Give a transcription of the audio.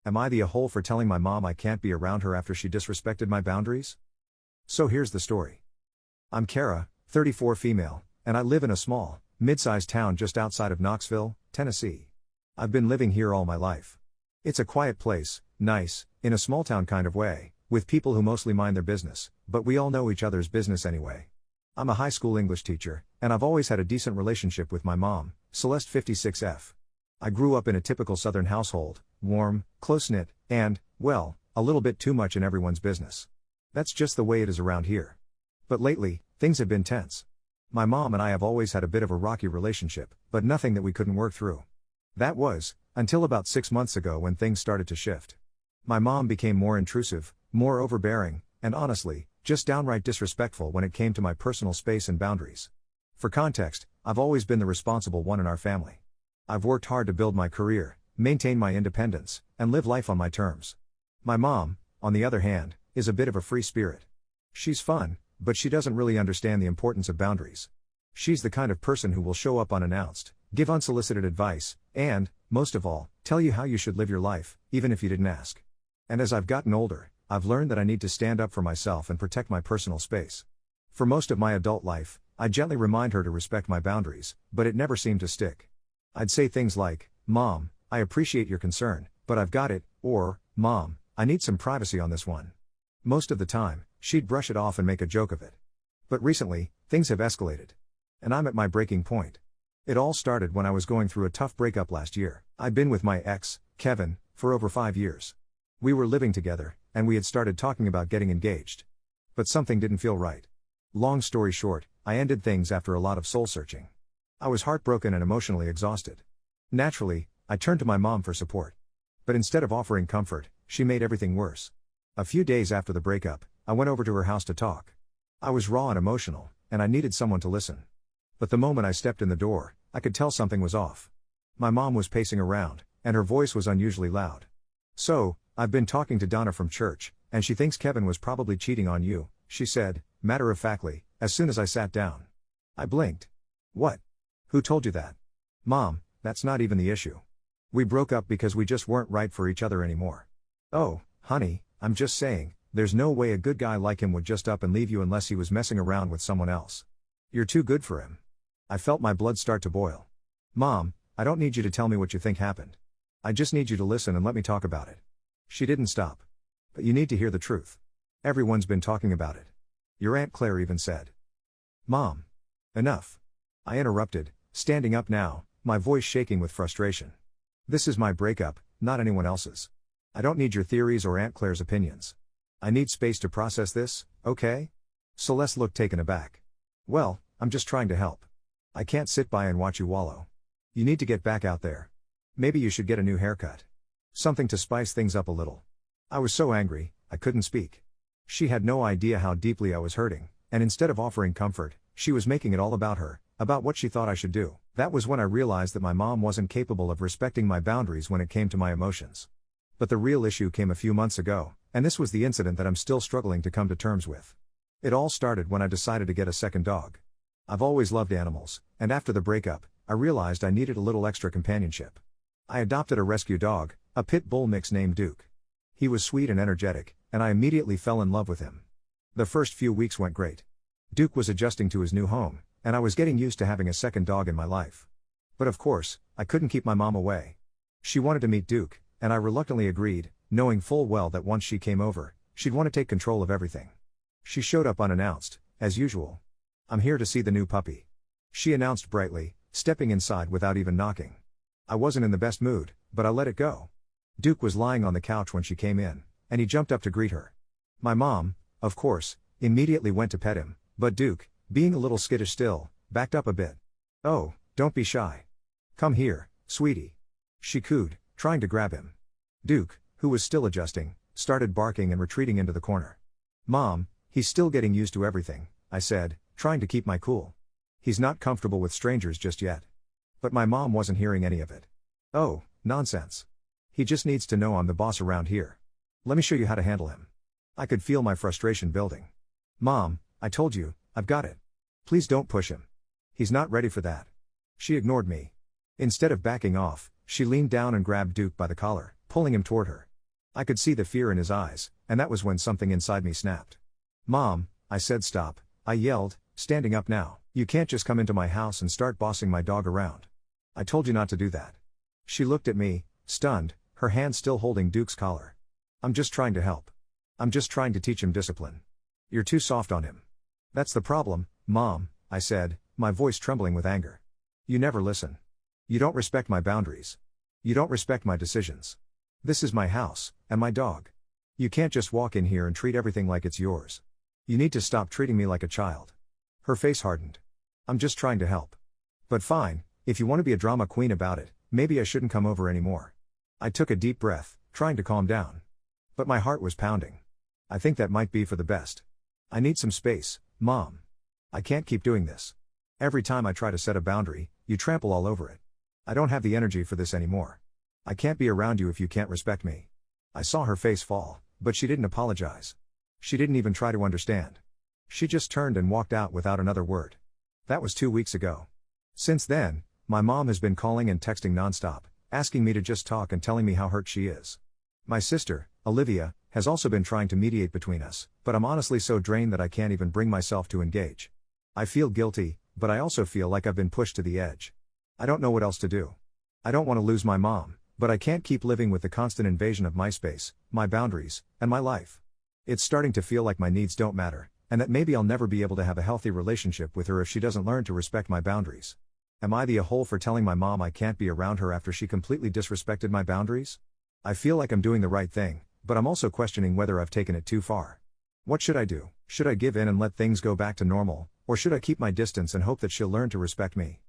Am I the a-hole for telling my mom I can't be around her after she disrespected my boundaries? So here's the story. I'm Kara, 34 female, and I live in a small, mid-sized town just outside of Knoxville, Tennessee. I've been living here all my life. It's a quiet place, nice, in a small town kind of way, with people who mostly mind their business, but we all know each other's business anyway. I'm a high school English teacher, and I've always had a decent relationship with my mom, Celeste 56F. I grew up in a typical Southern household, warm, close-knit, and, well, a little bit too much in everyone's business. That's just the way it is around here. But lately, things have been tense. My mom and I have always had a bit of a rocky relationship, but nothing that we couldn't work through. That was, until about 6 months ago when things started to shift. My mom became more intrusive, more overbearing, and honestly, just downright disrespectful when it came to my personal space and boundaries. For context, I've always been the responsible one in our family. I've worked hard to build my career, maintain my independence, and live life on my terms. My mom, on the other hand, is a bit of a free spirit. She's fun, but she doesn't really understand the importance of boundaries. She's the kind of person who will show up unannounced, give unsolicited advice, and, most of all, tell you how you should live your life, even if you didn't ask. And as I've gotten older, I've learned that I need to stand up for myself and protect my personal space. For most of my adult life, I gently remind her to respect my boundaries, but it never seemed to stick. I'd say things like, "Mom, I appreciate your concern, but I've got it," or, "Mom, I need some privacy on this one." Most of the time, she'd brush it off and make a joke of it. But recently, things have escalated. And I'm at my breaking point. It all started when I was going through a tough breakup last year. I'd been with my ex, Kevin, for over 5 years. We were living together, and we had started talking about getting engaged. But something didn't feel right. Long story short, I ended things after a lot of soul-searching. I was heartbroken and emotionally exhausted. Naturally, I turned to my mom for support. But instead of offering comfort, she made everything worse. A few days after the breakup, I went over to her house to talk. I was raw and emotional, and I needed someone to listen. But the moment I stepped in the door, I could tell something was off. My mom was pacing around, and her voice was unusually loud. "So, I've been talking to Donna from church, and she thinks Kevin was probably cheating on you," she said, matter-of-factly, as soon as I sat down. I blinked. "What? Who told you that?" "Mom, that's not even the issue. We broke up because we just weren't right for each other anymore." "Oh, honey, I'm just saying, there's no way a good guy like him would just up and leave you unless he was messing around with someone else. You're too good for him." I felt my blood start to boil. "Mom, I don't need you to tell me what you think happened. I just need you to listen and let me talk about it." She didn't stop. "But you need to hear the truth. Everyone's been talking about it. Your Aunt Claire even said." "Mom. Enough." I interrupted, standing up now, my voice shaking with frustration. "This is my breakup, not anyone else's. I don't need your theories or Aunt Claire's opinions. I need space to process this, okay?" Celeste looked taken aback. "Well, I'm just trying to help. I can't sit by and watch you wallow. You need to get back out there. Maybe you should get a new haircut. Something to spice things up a little." I was so angry, I couldn't speak. She had no idea how deeply I was hurting, and instead of offering comfort, she was making it all about her, about what she thought I should do. That was when I realized that my mom wasn't capable of respecting my boundaries when it came to my emotions. But the real issue came a few months ago, and this was the incident that I'm still struggling to come to terms with. It all started when I decided to get a second dog. I've always loved animals, and after the breakup, I realized I needed a little extra companionship. I adopted a rescue dog, a pit bull mix named Duke. He was sweet and energetic, and I immediately fell in love with him. The first few weeks went great. Duke was adjusting to his new home, and I was getting used to having a second dog in my life. But of course, I couldn't keep my mom away. She wanted to meet Duke, and I reluctantly agreed, knowing full well that once she came over, she'd want to take control of everything. She showed up unannounced, as usual. "I'm here to see the new puppy," she announced brightly, stepping inside without even knocking. I wasn't in the best mood, but I let it go. Duke was lying on the couch when she came in, and he jumped up to greet her. My mom, of course, immediately went to pet him, but Duke, being a little skittish still, backed up a bit. "Oh, don't be shy. Come here, sweetie," she cooed, trying to grab him. Duke, who was still adjusting, started barking and retreating into the corner. "Mom, he's still getting used to everything," I said, trying to keep my cool. "He's not comfortable with strangers just yet." But my mom wasn't hearing any of it. "Oh, nonsense. He just needs to know I'm the boss around here. Let me show you how to handle him." I could feel my frustration building. "Mom, I told you, I've got it. Please don't push him. He's not ready for that." She ignored me. Instead of backing off, she leaned down and grabbed Duke by the collar, pulling him toward her. I could see the fear in his eyes, and that was when something inside me snapped. "Mom," I said. "Stop," I yelled, standing up now. "You can't just come into my house and start bossing my dog around. I told you not to do that." She looked at me, stunned, her hand still holding Duke's collar. "I'm just trying to help. I'm just trying to teach him discipline. You're too soft on him." "That's the problem, Mom," I said, my voice trembling with anger. "You never listen. You don't respect my boundaries. You don't respect my decisions. This is my house, and my dog. You can't just walk in here and treat everything like it's yours. You need to stop treating me like a child." Her face hardened. "I'm just trying to help. But fine, if you want to be a drama queen about it, maybe I shouldn't come over anymore." I took a deep breath, trying to calm down. But my heart was pounding. "I think that might be for the best. I need some space, Mom. I can't keep doing this. Every time I try to set a boundary, you trample all over it. I don't have the energy for this anymore. I can't be around you if you can't respect me." I saw her face fall, but she didn't apologize. She didn't even try to understand. She just turned and walked out without another word. That was 2 weeks ago. Since then, my mom has been calling and texting nonstop, asking me to just talk and telling me how hurt she is. My sister, Olivia, has also been trying to mediate between us, but I'm honestly so drained that I can't even bring myself to engage. I feel guilty, but I also feel like I've been pushed to the edge. I don't know what else to do. I don't want to lose my mom, but I can't keep living with the constant invasion of my space, my boundaries, and my life. It's starting to feel like my needs don't matter, and that maybe I'll never be able to have a healthy relationship with her if she doesn't learn to respect my boundaries. Am I the a-hole for telling my mom I can't be around her after she completely disrespected my boundaries? I feel like I'm doing the right thing, but I'm also questioning whether I've taken it too far. What should I do? Should I give in and let things go back to normal, or should I keep my distance and hope that she'll learn to respect me?